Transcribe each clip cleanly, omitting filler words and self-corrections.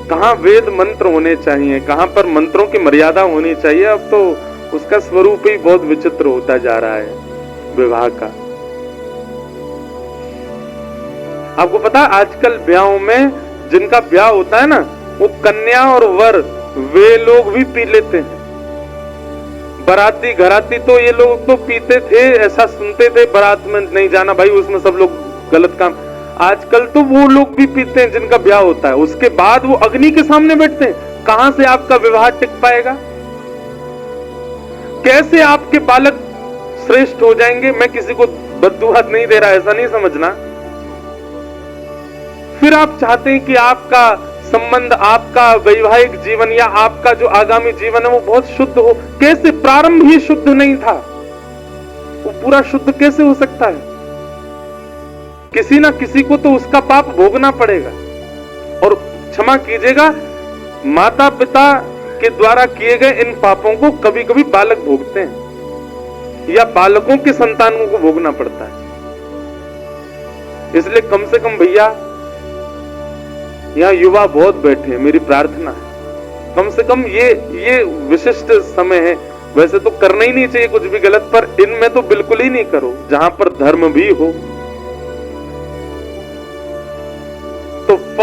कहाँ वेद मंत्र होने चाहिए, कहाँ पर मंत्रों की मर्यादा होनी चाहिए। अब तो उसका स्वरूप ही बहुत विचित्र होता जा रहा है विवाह का। आपको पता आजकल ब्याहों में जिनका ब्याह होता है ना, वो कन्या और वर वे लोग भी पी लेते हैं। बाराती घराती तो ये लोग तो पीते थे, ऐसा सुनते थे, बारात में नहीं जाना भाई, उसमें सब लोग गलत काम। आजकल तो वो लोग भी पीते हैं जिनका ब्याह होता है, उसके बाद वो अग्नि के सामने बैठते हैं। कहां से आपका विवाह टिक पाएगा? कैसे आपके बालक श्रेष्ठ हो जाएंगे? मैं किसी को बद्दुआ नहीं दे रहा, ऐसा नहीं समझना। फिर आप चाहते हैं कि आपका संबंध, आपका वैवाहिक जीवन या आपका जो आगामी जीवन है वो बहुत शुद्ध हो। कैसे? प्रारंभ ही शुद्ध नहीं था, वो पूरा शुद्ध कैसे हो सकता है? किसी ना किसी को तो उसका पाप भोगना पड़ेगा। और क्षमा कीजिएगा, माता पिता के द्वारा किए गए इन पापों को कभी कभी बालक भोगते हैं या बालकों के संतानों को भोगना पड़ता है। इसलिए कम से कम भैया, यहां युवा बहुत बैठे हैं, मेरी प्रार्थना है कम से कम ये विशिष्ट समय है। वैसे तो करना ही नहीं चाहिए कुछ भी गलत, पर इनमें तो बिल्कुल ही नहीं करो जहां पर धर्म भी हो। तो प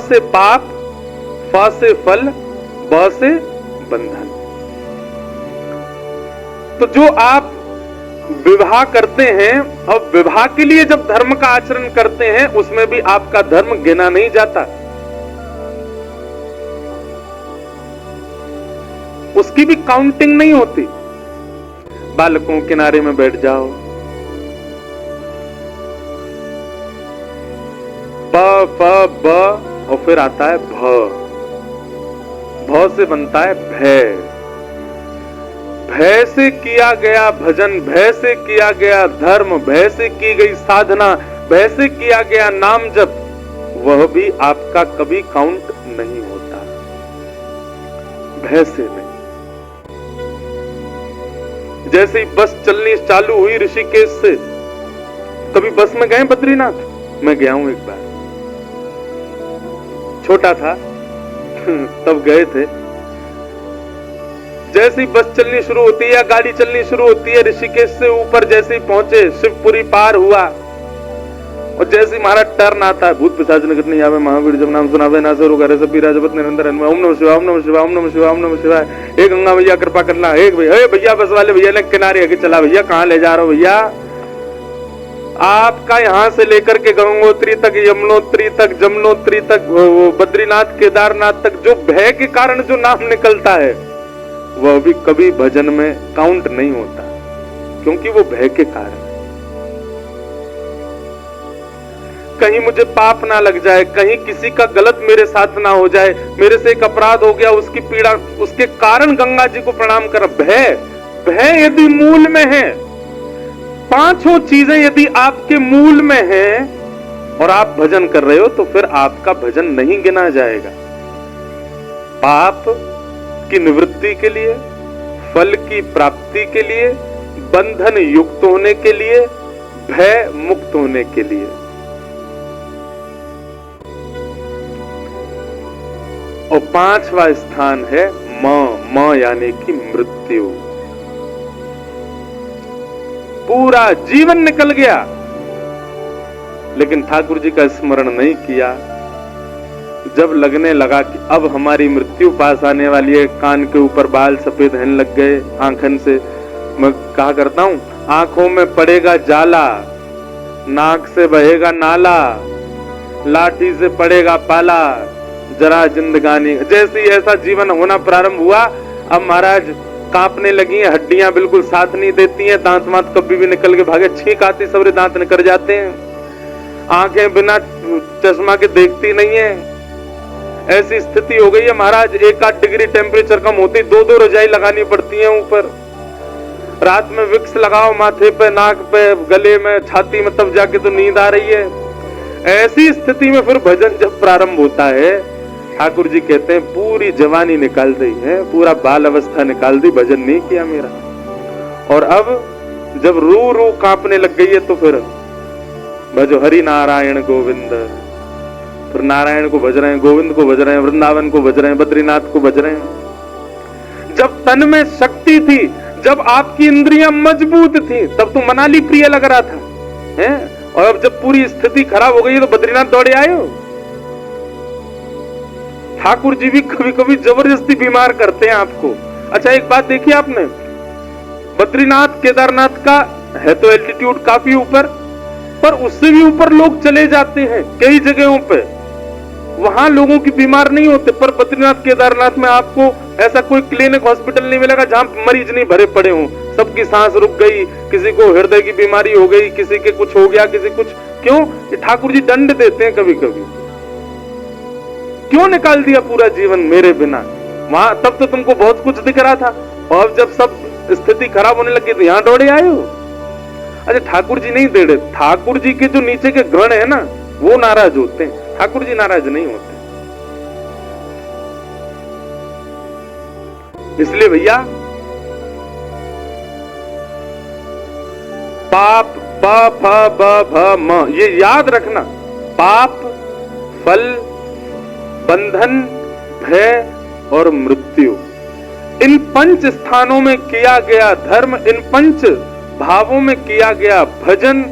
से पाप, फ से फल, ब से बंधन। तो जो आप विवाह करते हैं और विवाह के लिए जब धर्म का आचरण करते हैं, उसमें भी आपका धर्म गिना नहीं जाता, उसकी भी काउंटिंग नहीं होती। बालकों किनारे में बैठ जाओ, प फ ब और फिर आता है भ। भ से बनता है भय। भय से किया गया भजन, भय से किया गया धर्म, भय से की गई साधना, भय से किया गया नाम जप, वह भी आपका कभी काउंट नहीं होता। भय से नहीं। जैसे ही बस चलनी चालू हुई ऋषिकेश से, कभी बस में गए बद्रीनाथ? मैं गया हूं एक बार, छोटा था तब गए थे। जैसे ही बस चलनी शुरू होती है या गाड़ी चलनी शुरू होती है, ऋषिकेश से ऊपर जैसे ही पहुंचे, शिवपुरी पार हुआ, और जैसे ही महाराज टर्न आता है, भूत पिशाच निकट नहीं आवे, महावीर जब नाम सुनावे ना सरो करे सब पीरा जपत निरंतर ओम नमः शिवाय, ओम नमः शिवाय, ओम नमः शिवाय, ओम नमः शिवाय। हे गंगा भैया कृपा करना, एक भैया बस वाले भैया ने किनारे आके चला, भैया कहां ले जा रहे हो भैया? आपका यहां से लेकर के गंगोत्री तक, यमुनोत्री तक, जमुनोत्री तक, वो बद्रीनाथ केदारनाथ तक जो भय के कारण जो नाम निकलता है, वह भी कभी भजन में काउंट नहीं होता, क्योंकि वो भय के कारण। कहीं मुझे पाप ना लग जाए, कहीं किसी का गलत मेरे साथ ना हो जाए, मेरे से एक अपराध हो गया, उसकी पीड़ा, उसके कारण गंगा जी को प्रणाम कर। भय, भय यदि मूल में है, पांचों चीजें यदि आपके मूल में हैं और आप भजन कर रहे हो, तो फिर आपका भजन नहीं गिना जाएगा। पाप की निवृत्ति के लिए, फल की प्राप्ति के लिए, बंधन युक्त होने के लिए, भय मुक्त होने के लिए। और पांचवा स्थान है म यानी कि मृत्यु। पूरा जीवन निकल गया, लेकिन ठाकुर जी का स्मरण नहीं किया। जब लगने लगा कि अब हमारी मृत्यु पास आने वाली है, कान के ऊपर बाल सफेद होने लग गए, आंखन से, मैं कहा करता हूं, आंखों में पड़ेगा जाला, नाक से बहेगा नाला, लाठी से पड़ेगा पाला, जरा जिंदगानी। जैसे ही ऐसा जीवन होना प्रारंभ हुआ, अब महाराज कांपने लगी हैं, हड्डियां बिल्कुल साथ नहीं देती हैं, दांत मात कभी भी निकल के भागे, छींक आती, सबरे दांत निकल जाते हैं, आंखें बिना चश्मा के देखती नहीं है। ऐसी स्थिति हो गई है महाराज, 1-8 डिग्री टेम्परेचर कम होती, 2-2 रजाई लगानी पड़ती है ऊपर। रात में विक्स लगाओ माथे पे, नाक पे, गले में, छाती में, तब जाके तो नींद आ रही है। ऐसी स्थिति में फिर भजन जब प्रारंभ होता है, ठाकुर जी कहते हैं पूरी जवानी निकाल दी है, पूरा बाल अवस्था निकाल दी, भजन नहीं किया मेरा। और अब जब रू रू कांपने लग गई है, तो फिर भजो हरि नारायण गोविंद, फिर नारायण को भज रहे हैं, गोविंद को भज रहे हैं, वृंदावन को भज रहे हैं, बद्रीनाथ को भज रहे हैं। जब तन में शक्ति थी, जब आपकी इंद्रियां मजबूत थी, तब तो मनाली प्रिय लग रहा था, हैं? और अब जब पूरी स्थिति खराब हो गई है तो बद्रीनाथ दौड़े आए हो। ठाकुर जी भी कभी कभी जबरदस्ती बीमार करते हैं आपको। अच्छा, एक बात देखी आपने, बद्रीनाथ केदारनाथ का है तो एल्टीट्यूड काफी ऊपर, पर उससे भी ऊपर लोग चले जाते हैं कई जगहों पे, वहां लोगों की बीमार नहीं होते। पर बद्रीनाथ केदारनाथ में आपको ऐसा कोई क्लिनिक हॉस्पिटल नहीं मिलेगा जहां मरीज नहीं भरे पड़े हों। सबकी सांस रुक गई, किसी को हृदय की बीमारी हो गई, किसी के कुछ हो गया, किसी कुछ। क्यों? ये ठाकुर जी दंड देते हैं कभी कभी। क्यों निकाल दिया पूरा जीवन मेरे बिना? वहां तब तो तुमको बहुत कुछ दिख रहा था, और जब सब स्थिति खराब होने लगी तो यहां दौड़े आए हो। अच्छा, ठाकुर जी नहीं दे रहे, ठाकुर जी के जो नीचे के गण है ना, वो नाराज होते हैं, ठाकुर जी नाराज नहीं होते। इसलिए भैया, पाप प फ ब भ म, ये याद रखना, पाप, फल, बंधन, भय और मृत्यु, इन 5 स्थानों में किया गया धर्म, इन 5 भावों में किया गया भजन,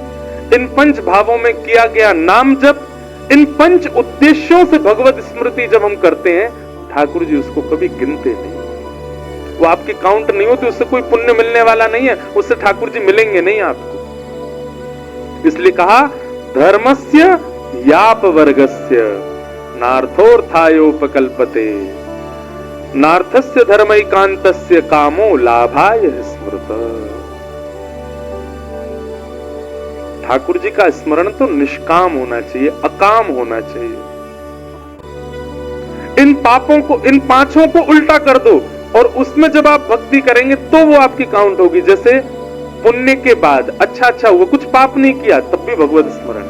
इन 5 भावों में किया गया नाम जप, इन 5 उद्देश्यों से भगवत स्मृति जब हम करते हैं, ठाकुर जी उसको कभी गिनते नहीं। वो आपकी काउंट नहीं होती, उससे कोई पुण्य मिलने वाला नहीं है, उससे ठाकुर जी मिलेंगे नहीं आपको। इसलिए कहा, धर्मस्य याप वर्गस्य नार्थोर्थायोपकल्पते, नार्थस्य धर्मैकान्तस्य कामो लाभाय स्मृत। ठाकुर जी का स्मरण तो निष्काम होना चाहिए, अकाम होना चाहिए। इन पापों को, इन 5 को उल्टा कर दो, और उसमें जब आप भक्ति करेंगे तो वो आपकी काउंट होगी। जैसे पुण्य के बाद अच्छा हुआ, कुछ पाप नहीं किया, तब भी भगवत स्मरण,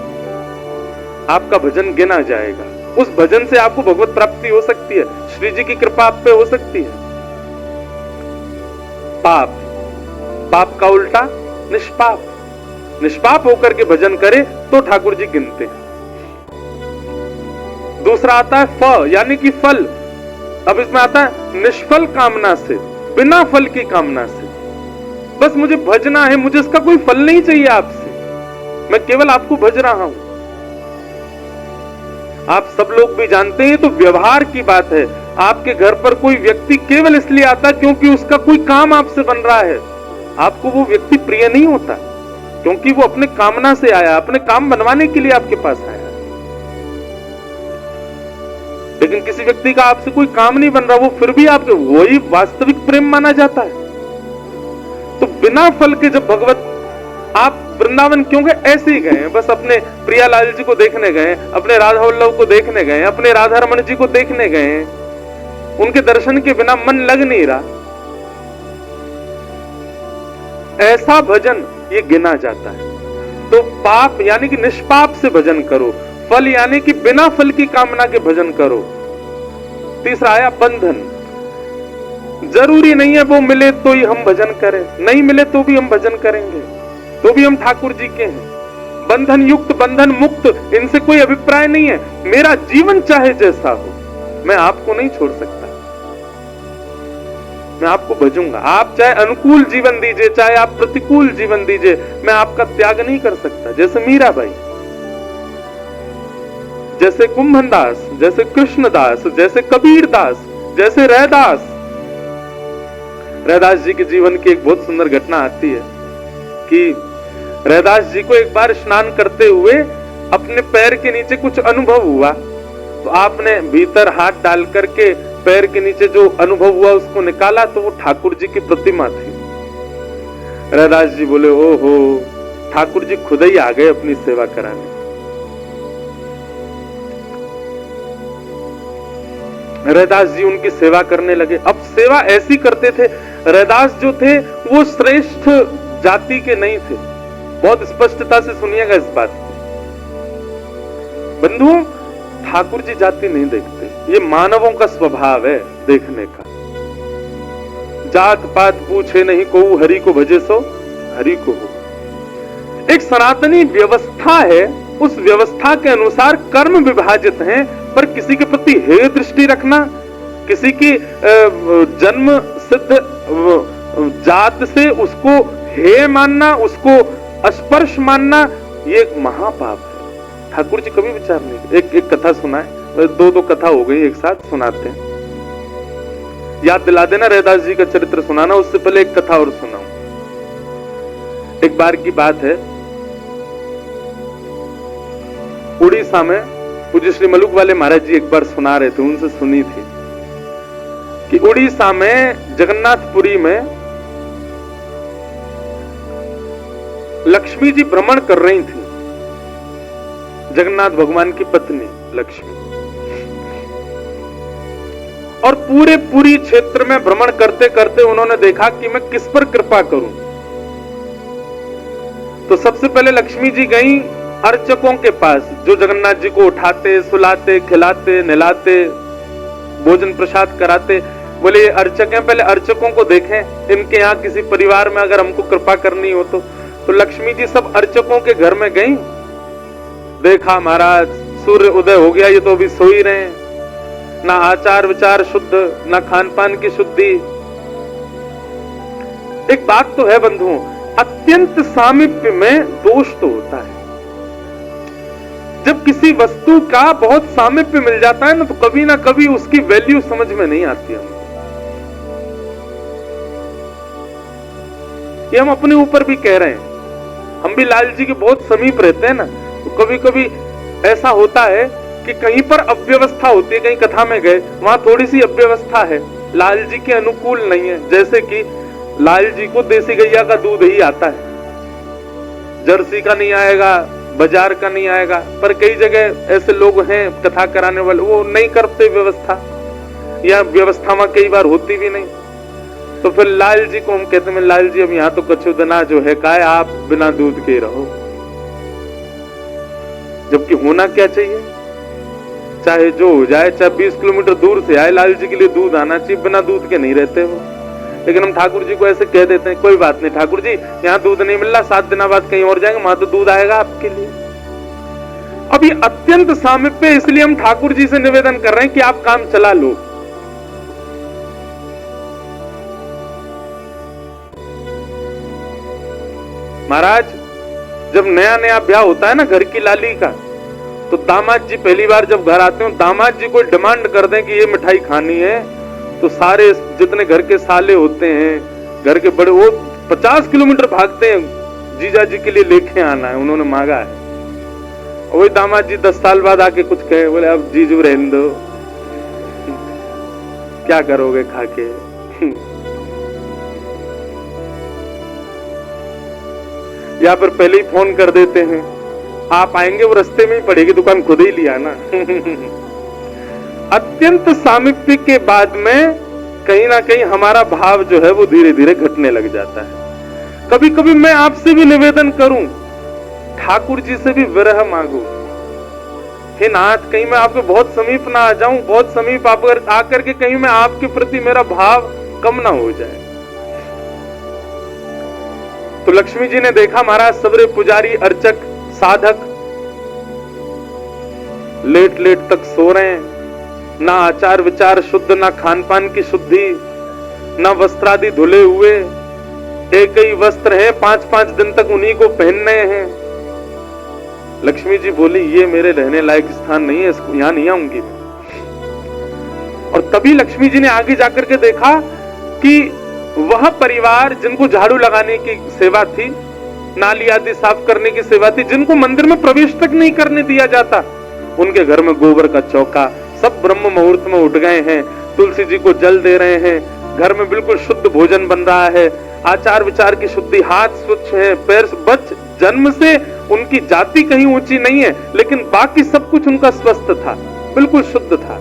आपका भजन गिना जाएगा। उस भजन से आपको भगवत प्राप्ति हो सकती है, श्री जी की कृपा आप पे हो सकती है। पाप, पाप का उल्टा निष्पाप, निष्पाप होकर के भजन करे तो ठाकुर जी गिनते हैं। दूसरा आता है फ, यानी कि फल। अब इसमें आता है निष्फल कामना से, बिना फल की कामना से, बस मुझे भजना है, मुझे इसका कोई फल नहीं चाहिए आपसे, मैं केवल आपको भज रहा हूं। आप सब लोग भी जानते हैं, तो व्यवहार की बात है। आपके घर पर कोई व्यक्ति केवल इसलिए आता क्योंकि उसका कोई काम आपसे बन रहा है, आपको वो व्यक्ति प्रिय नहीं होता, क्योंकि वो अपने कामना से आया, अपने काम बनवाने के लिए आपके पास आया। लेकिन किसी व्यक्ति का आपसे कोई काम नहीं बन रहा, वो फिर भी आपके, वही वास्तविक प्रेम माना जाता है। तो बिना फल के जब भगवत, आप वृंदावन क्यों गए? ऐसे ही गए, बस अपने प्रियालाल जी को देखने गए, अपने राधा वल्लभ को देखने गए, अपने राधा रमन जी को देखने गए, उनके दर्शन के बिना मन लग नहीं रहा। ऐसा भजन ये गिना जाता है। तो पाप यानी कि निष्पाप से भजन करो, फल यानी कि बिना फल की कामना के भजन करो। तीसरा आया बंधन। जरूरी नहीं है वो मिले तो ही हम भजन करें, नहीं मिले तो भी हम भजन करेंगे, तो भी हम ठाकुर जी के हैं। बंधन युक्त, बंधन मुक्त, इनसे कोई अभिप्राय नहीं है। मेरा जीवन चाहे जैसा हो, मैं आपको नहीं छोड़ सकता, मैं आपको भजूंगा। आप चाहे अनुकूल जीवन दीजिए, चाहे आप प्रतिकूल जीवन दीजिए, मैं आपका त्याग नहीं कर सकता। जैसे मीराबाई, जैसे कुंभनदास, जैसे कृष्णदास, जैसे कबीरदास, जैसे रैदास। रैदास जी के जीवन की एक बहुत सुंदर घटना आती है कि रैदास जी को एक बार स्नान करते हुए अपने पैर के नीचे कुछ अनुभव हुआ, तो आपने भीतर हाथ डाल करके पैर के नीचे जो अनुभव हुआ उसको निकाला, तो वो ठाकुर जी की प्रतिमा थी। रैदास जी बोले, ओहो, ठाकुर जी खुद ही आ गए अपनी सेवा कराने। रैदास जी उनकी सेवा करने लगे। अब सेवा ऐसी करते थे, रैदास जो थे वो श्रेष्ठ जाति के नहीं थे। बहुत स्पष्टता से सुनिएगा इस बात को बंधुओं, ठाकुर जी जाति नहीं देखते, ये मानवों का स्वभाव है देखने का। जात पात पूछे नहीं को, हरि को भजे सो हरि को हो। एक सनातनी व्यवस्था है उस व्यवस्था के अनुसार कर्म विभाजित हैं, पर किसी के प्रति हेय दृष्टि रखना, किसी की जन्म सिद्ध जात से उसको हेय मानना, उसको स्पर्श मानना, ये एक महापाप है। ठाकुर जी कभी विचार नहीं। एक कथा सुनाए, दो कथा हो गई एक साथ, सुनाते हैं। याद दिला देना, रैदास जी का चरित्र सुनाना, उससे पहले एक कथा और सुनाऊं। एक बार की बात है, उड़ीसा में पूज्य श्री मलुक वाले महाराज जी एक बार सुना रहे थे, उनसे सुनी थी कि उड़ीसा में जगन्नाथपुरी में लक्ष्मी जी भ्रमण कर रही थी, जगन्नाथ भगवान की पत्नी लक्ष्मी, और पूरी क्षेत्र में भ्रमण करते करते उन्होंने देखा कि मैं किस पर कृपा करूं। तो सबसे पहले लक्ष्मी जी गई अर्चकों के पास, जो जगन्नाथ जी को उठाते, सुलाते, खिलाते, नहलाते, भोजन प्रसाद कराते। बोले ये अर्चक हैं, पहले अर्चकों को देखें, इनके यहाँ किसी परिवार में अगर हमको कृपा करनी हो तो लक्ष्मी जी सब अर्चकों के घर में गई, देखा महाराज सूर्य उदय हो गया, ये तो अभी सो ही रहे हैं, ना आचार विचार शुद्ध, ना खान पान की शुद्धि। एक बात तो है बंधुओं, अत्यंत सामीप्य में दोष तो होता है। जब किसी वस्तु का बहुत सामीप्य मिल जाता है ना, तो कभी ना कभी उसकी वैल्यू समझ में नहीं आती हमको। ये हम अपने ऊपर भी कह रहे हैं, हम भी लाल जी के बहुत समीप रहते हैं ना, तो कभी कभी ऐसा होता है कि कहीं पर अव्यवस्था होती है, कहीं कथा में गए, वहां थोड़ी सी अव्यवस्था है, लाल जी के अनुकूल नहीं है। जैसे कि लाल जी को देसी गैया का दूध ही आता है, जर्सी का नहीं आएगा, बाजार का नहीं आएगा। पर कई जगह ऐसे लोग हैं कथा कराने वाले, वो नहीं करते व्यवस्था, या व्यवस्था में कई बार होती भी नहीं। तो फिर लाल जी को हम कहते हैं, लाल जी अब यहाँ तो कछु दिना जो है काय, आप बिना दूध के रहो। जबकि होना क्या चाहिए, चाहे जो हो जाए, चाहे 20 किलोमीटर दूर से आए, लाल जी के लिए दूध आना चाहिए, बिना दूध के नहीं रहते वो। लेकिन हम ठाकुर जी को ऐसे कह देते हैं, कोई बात नहीं ठाकुर जी, यहाँ दूध नहीं मिल रहा, 7 दिन बाद कहीं और जाएंगे, वहां तो दूध आएगा आपके लिए। अब ये अत्यंत सामीप्य, इसलिए हम ठाकुर जी से निवेदन कर रहे हैं कि आप काम चला लो। महाराज, जब नया नया ब्याह होता है ना घर की लाली का, तो दामाद जी पहली बार जब घर आते हो, दामाद जी को डिमांड कर दें कि ये मिठाई खानी है, तो सारे जितने घर के साले होते हैं, घर के बड़े, वो 50 किलोमीटर भागते हैं, जीजा जी के लिए लेके आना है, उन्होंने मांगा है। वही दामाद जी 10 साल बाद आके कुछ कहे, बोले अब जीजू रहने दो, क्या करोगे खाके। या फिर पहले ही फोन कर देते हैं, आप आएंगे, वो रास्ते में ही पड़ेगी दुकान, खुद ही लिया ना। अत्यंत सामीप्य के बाद में कहीं ना कहीं हमारा भाव जो है वो धीरे धीरे घटने लग जाता है। कभी कभी मैं आपसे भी निवेदन करूं, ठाकुर जी से भी विरह मांगू, हे नाथ, कहीं मैं आपके बहुत समीप ना आ जाऊं, बहुत समीप आकर के कहीं मैं आपके प्रति मेरा भाव कम ना हो जाए। तो लक्ष्मी जी ने देखा महाराज सवेरे पुजारी, अर्चक, साधक लेट लेट तक सो रहे हैं, ना आचार विचार शुद्ध, ना खान पान की शुद्धि, ना वस्त्रादि धुले हुए, एक ही वस्त्र है, 5-5 दिन तक उन्हीं को पहनने हैं। लक्ष्मी जी बोली, ये मेरे रहने लायक स्थान नहीं है, इसको यहां नहीं आऊंगी मैं। और तभी लक्ष्मी जी ने आगे जाकर के देखा कि वह परिवार जिनको झाड़ू लगाने की सेवा थी, नाली आदि साफ करने की सेवा थी, जिनको मंदिर में प्रवेश तक नहीं करने दिया जाता, उनके घर में गोबर का चौका, सब ब्रह्म मुहूर्त में उठ गए हैं, तुलसी जी को जल दे रहे हैं, घर में बिल्कुल शुद्ध भोजन बन रहा है, आचार विचार की शुद्धि, हाथ स्वच्छ है, पैर बच, जन्म से उनकी जाति कहीं ऊंची नहीं है, लेकिन बाकी सब कुछ उनका स्वस्थ था, बिल्कुल शुद्ध था।